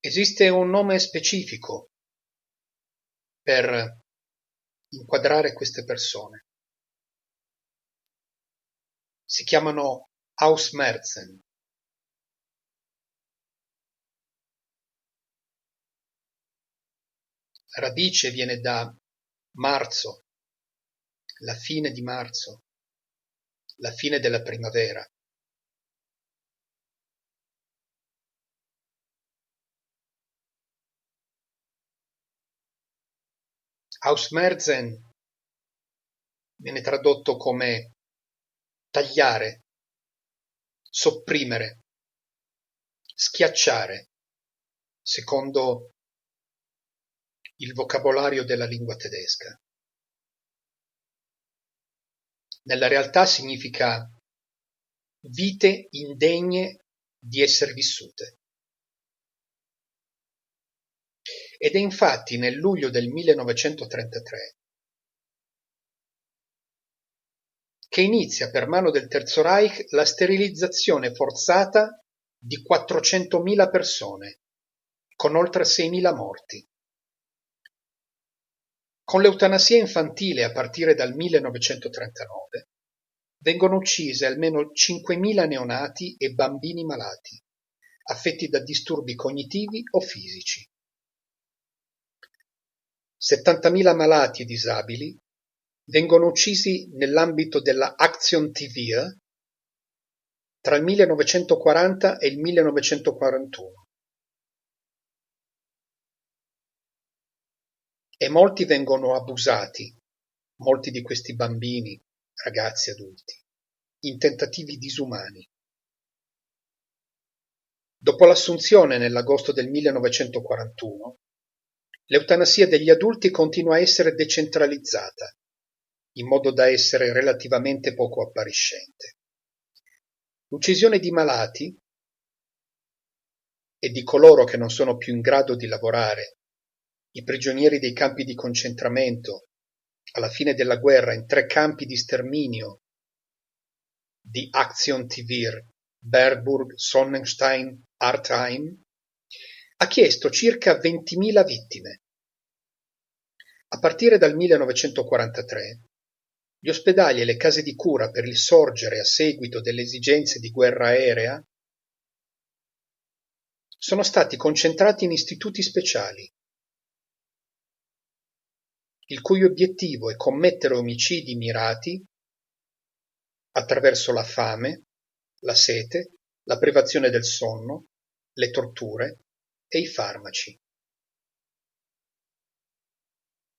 Esiste un nome specifico per inquadrare queste persone. Si chiamano Ausmerzen. La radice viene da marzo, la fine di marzo, la fine della primavera. Ausmerzen viene tradotto come tagliare, sopprimere, schiacciare, secondo il vocabolario della lingua tedesca. Nella realtà significa vite indegne di essere vissute. Ed è infatti nel luglio del 1933 che inizia per mano del Terzo Reich la sterilizzazione forzata di 400.000 persone, con oltre 6.000 morti. Con l'eutanasia infantile a partire dal 1939 vengono uccise almeno 5.000 neonati e bambini malati, affetti da disturbi cognitivi o fisici. 70.000 malati e disabili vengono uccisi nell'ambito della Aktion Tivir tra il 1940 e il 1941. E molti vengono abusati, molti di questi bambini, ragazzi, adulti, in tentativi disumani. Dopo l'assunzione nell'agosto del 1941, l'eutanasia degli adulti continua a essere decentralizzata, in modo da essere relativamente poco appariscente. L'uccisione di malati e di coloro che non sono più in grado di lavorare, i prigionieri dei campi di concentramento, alla fine della guerra in 3 campi di sterminio di Aktion Tivir, Berburg, Sonnenstein, Artheim, ha chiesto circa 20.000 vittime. A partire dal 1943, gli ospedali e le case di cura per il sorgere a seguito delle esigenze di guerra aerea sono stati concentrati in istituti speciali, il cui obiettivo è commettere omicidi mirati attraverso la fame, la sete, la privazione del sonno, le torture e i farmaci.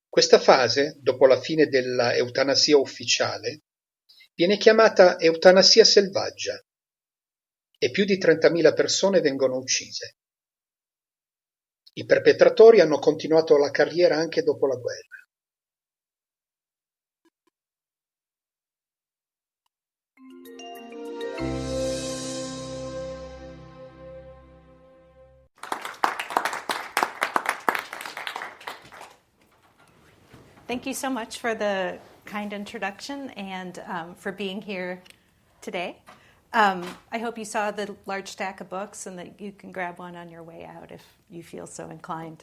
Questa fase, dopo la fine della eutanasia ufficiale, viene chiamata eutanasia selvaggia e più di 30.000 persone vengono uccise. I perpetratori hanno continuato la carriera anche dopo la guerra. Thank you so much for the kind introduction and for being here today. I hope you saw the large stack of books and that you can grab one on your way out if you feel so inclined.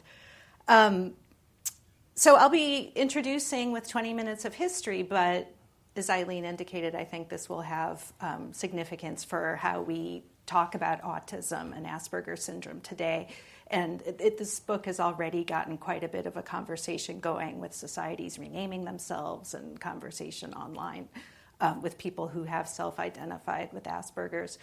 So I'll be introducing with 20 minutes of history, but as Eileen indicated, I think this will have significance for how we talk about autism and Asperger syndrome today. And this book has already gotten quite a bit of a conversation going with societies renaming themselves and conversation online with people who have self-identified with Asperger's.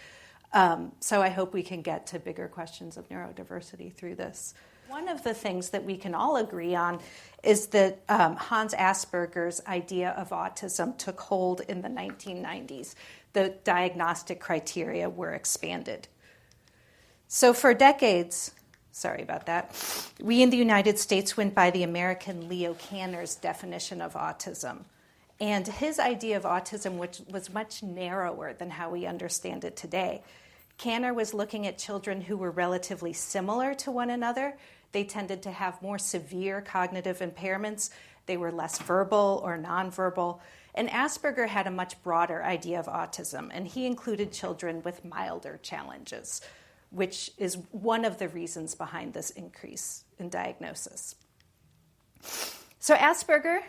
So I hope we can get to bigger questions of neurodiversity through this. One of the things that we can all agree on is that Hans Asperger's idea of autism took hold in the 1990s. The diagnostic criteria were expanded. So for decades, sorry about that, we in the United States went by the American Leo Kanner's definition of autism. And his idea of autism, which was much narrower than how we understand it today. Kanner was looking at children who were relatively similar to one another. They tended to have more severe cognitive impairments. They were less verbal or nonverbal. And Asperger had a much broader idea of autism, and he included children with milder challenges. which is one of the reasons behind this increase in diagnosis. So Asperger,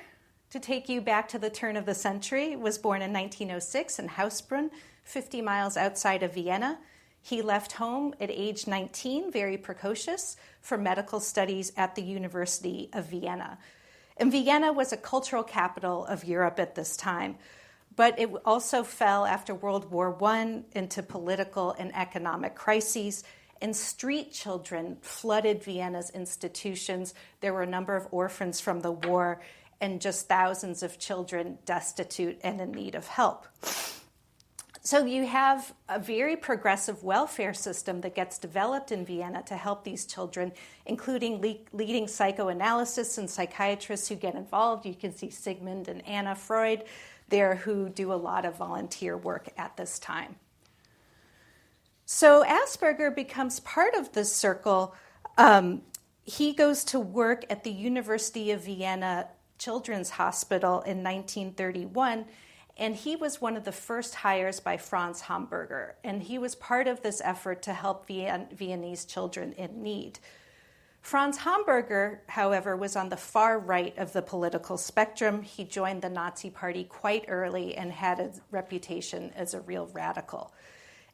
to take you back to the turn of the century, was born in 1906 in Hausbrunn, 50 miles outside of Vienna. He left home at age 19, very precocious, for medical studies at the University of Vienna. And Vienna was a cultural capital of Europe at this time, but it also fell after World War I into political and economic crises, and street children flooded Vienna's institutions. There were a number of orphans from the war, and just thousands of children destitute and in need of help. So you have a very progressive welfare system that gets developed in Vienna to help these children, including leading psychoanalysts and psychiatrists who get involved. You can see Sigmund and Anna Freud there, who do a lot of volunteer work at this time. So Asperger becomes part of this circle. He goes to work at the University of Vienna Children's Hospital in 1931, and he was one of the first hires by Franz Hamburger, and he was part of this effort to help Viennese children in need. Franz Hamburger, however, was on the far right of the political spectrum. He joined the Nazi Party quite early and had a reputation as a real radical.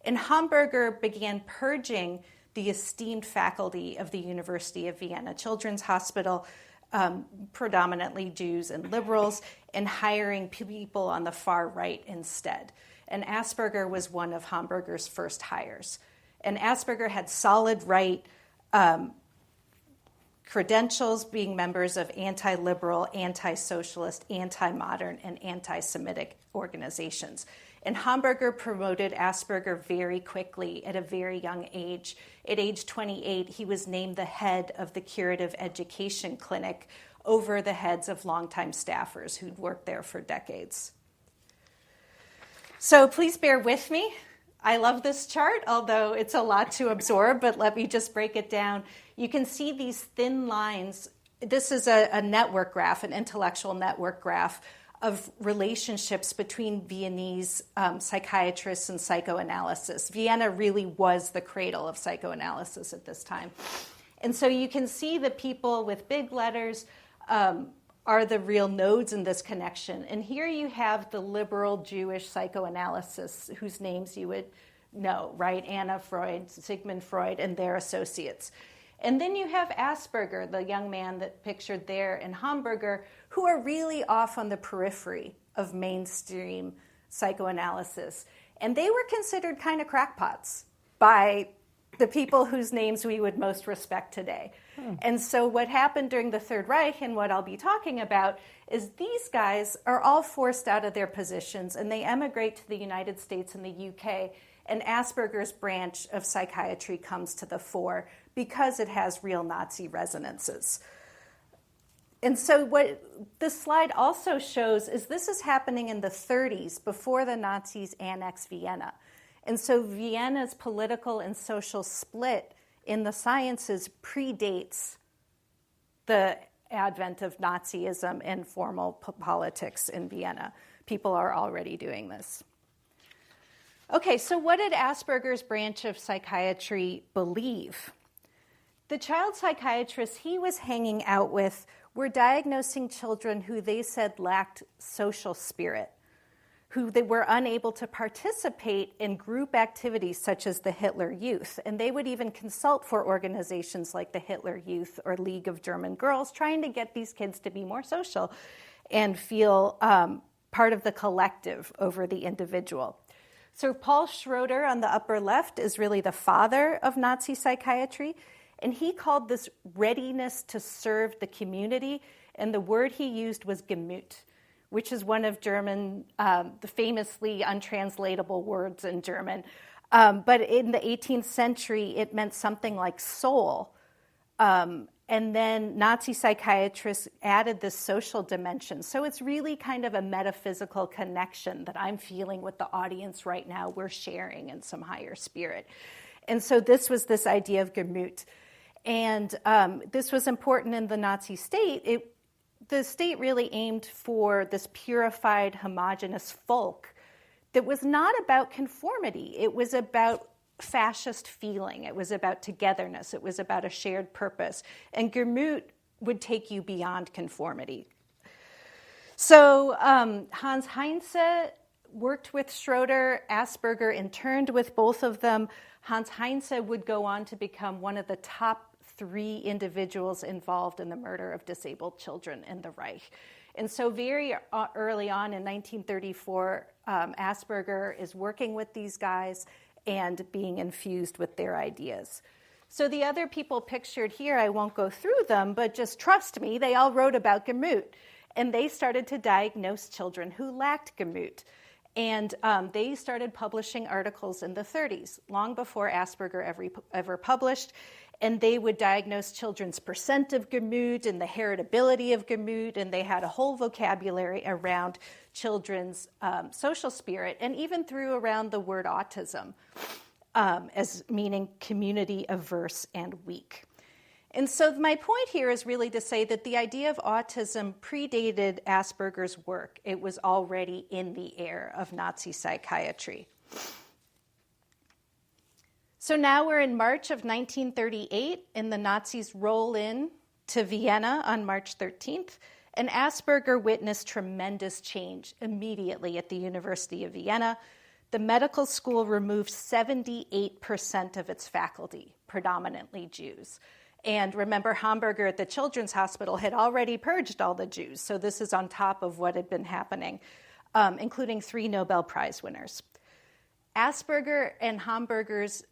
And Hamburger began purging the esteemed faculty of the University of Vienna Children's Hospital, predominantly Jews and liberals, and hiring people on the far right instead. And Asperger was one of Hamburger's first hires. And Asperger had solid right credentials, being members of anti-liberal, anti-socialist, anti-modern, and anti-Semitic organizations. And Hamburger promoted Asperger very quickly at a very young age. At age 28, he was named the head of the Curative Education Clinic over the heads of longtime staffers who'd worked there for decades. So please bear with me. I love this chart, although it's a lot to absorb, but let me just break it down. You can see these thin lines. This is a network graph, an intellectual network graph of relationships between Viennese psychiatrists and psychoanalysis. Vienna really was the cradle of psychoanalysis at this time. And so you can see the people with big letters are the real nodes in this connection. And here you have the liberal Jewish psychoanalysts whose names you would know, right? Anna Freud, Sigmund Freud, and their associates. And then you have Asperger, the young man that pictured there, and Hamburger, who are really off on the periphery of mainstream psychoanalysis. And they were considered kind of crackpots by the people whose names we would most respect today. And so what happened during the Third Reich, and what I'll be talking about, is these guys are all forced out of their positions, and they emigrate to the United States and the UK, and Asperger's branch of psychiatry comes to the fore because it has real Nazi resonances. And so what this slide also shows is this is happening in the 30s, before the Nazis annexed Vienna. And so Vienna's political and social split in the sciences predates the advent of Nazism and formal politics in Vienna. People are already doing this. Okay, so what did Asperger's branch of psychiatry believe? The child psychiatrists he was hanging out with were diagnosing children who they said lacked social spirit, who they were unable to participate in group activities such as the Hitler Youth. And they would even consult for organizations like the Hitler Youth or League of German Girls, trying to get these kids to be more social and feel part of the collective over the individual. So Paul Schroeder on the upper left is really the father of Nazi psychiatry, and he called this readiness to serve the community, and the word he used was Gemüt, which is one of German, the famously untranslatable words in German. But in the 18th century, it meant something like soul. And then Nazi psychiatrists added this social dimension. So it's really kind of a metaphysical connection that I'm feeling with the audience right now. We're sharing in some higher spirit. And so this was this idea of Gemüt. And this was important in the Nazi state. The state really aimed for this purified, homogeneous folk that was not about conformity. It was about fascist feeling. It was about togetherness. It was about a shared purpose. And Gemüt would take you beyond conformity. So Hans Heinze worked with Schroeder. Asperger interned with both of them. Hans Heinze would go on to become one of the top 3 individuals involved in the murder of disabled children in the Reich. And so very early on in 1934, Asperger is working with these guys and being infused with their ideas. So the other people pictured here, I won't go through them, but just trust me, they all wrote about Gemüt. And they started to diagnose children who lacked Gemüt. And they started publishing articles in the 30s, long before Asperger ever published. And they would diagnose children's percent of Gemüt and the heritability of Gemüt. And they had a whole vocabulary around children's social spirit, and even threw around the word autism as meaning community averse and weak. And so my point here is really to say that the idea of autism predated Asperger's work. It was already in the air of Nazi psychiatry. So now we're in March of 1938, and the Nazis roll in to Vienna on March 13th, and Asperger witnessed tremendous change immediately at the University of Vienna. The medical school removed 78% of its faculty, predominantly Jews. And remember, Hamburger at the Children's Hospital had already purged all the Jews, so this is on top of what had been happening, including 3 Nobel Prize winners. Asperger and Hamburger's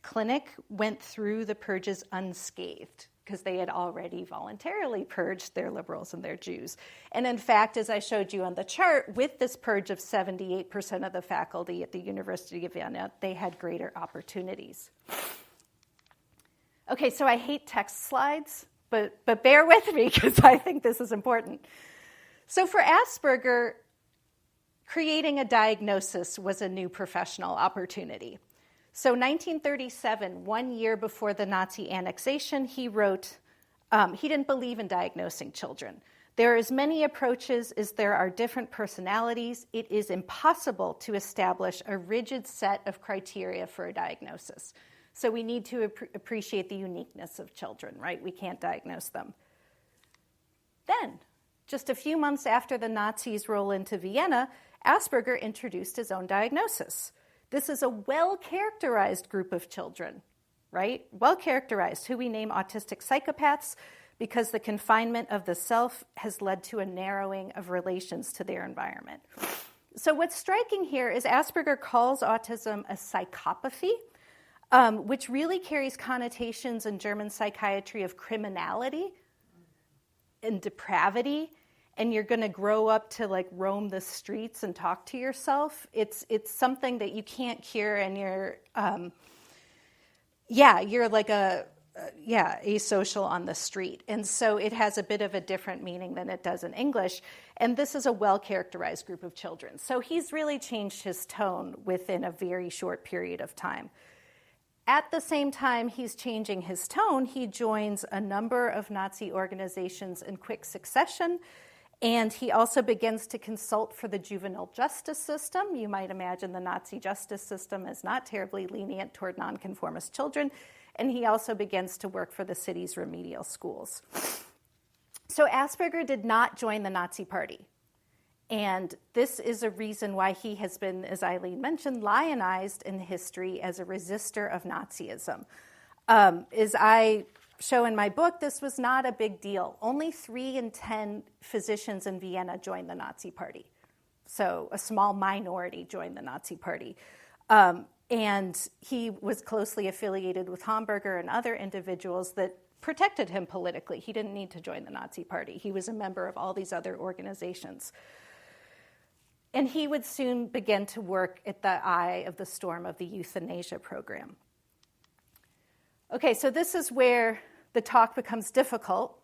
clinic went through the purges unscathed because they had already voluntarily purged their liberals and their Jews. And in fact, as I showed you on the chart, with this purge of 78% of the faculty at the University of Vienna, they had greater opportunities. Okay, so I hate text slides, but bear with me because I think this is important. So for Asperger, creating a diagnosis was a new professional opportunity. So 1937, 1 year before the Nazi annexation, he wrote, he didn't believe in diagnosing children. There are as many approaches as there are different personalities. It is impossible to establish a rigid set of criteria for a diagnosis. So we need to appreciate the uniqueness of children, right? We can't diagnose them. Then, just a few months after the Nazis roll into Vienna, Asperger introduced his own diagnosis. This is a well-characterized group of children, right? Well-characterized, who we name autistic psychopaths because the confinement of the self has led to a narrowing of relations to their environment. So what's striking here is Asperger calls autism a psychopathy, which really carries connotations in German psychiatry of criminality and depravity, and you're going to grow up to like roam the streets and talk to yourself. It's something that you can't cure, and you're like asocial on the street. And so it has a bit of a different meaning than it does in English. And this is a well-characterized group of children. So he's really changed his tone within a very short period of time. At the same time he's changing his tone, he joins a number of Nazi organizations in quick succession, and he also begins to consult for the juvenile justice system. You might imagine the Nazi justice system is not terribly lenient toward nonconformist children, and he also begins to work for the city's remedial schools. So Asperger did not join the Nazi Party. And this is a reason why he has been, as Eileen mentioned, lionized in history as a resistor of Nazism. As I show in my book, this was not a big deal. Only 3 in 10 physicians in Vienna joined the Nazi Party. So a small minority joined the Nazi Party. And he was closely affiliated with Hamburger and other individuals that protected him politically. He didn't need to join the Nazi Party. He was a member of all these other organizations. And he would soon begin to work at the eye of the storm of the euthanasia program. Okay, so this is where the talk becomes difficult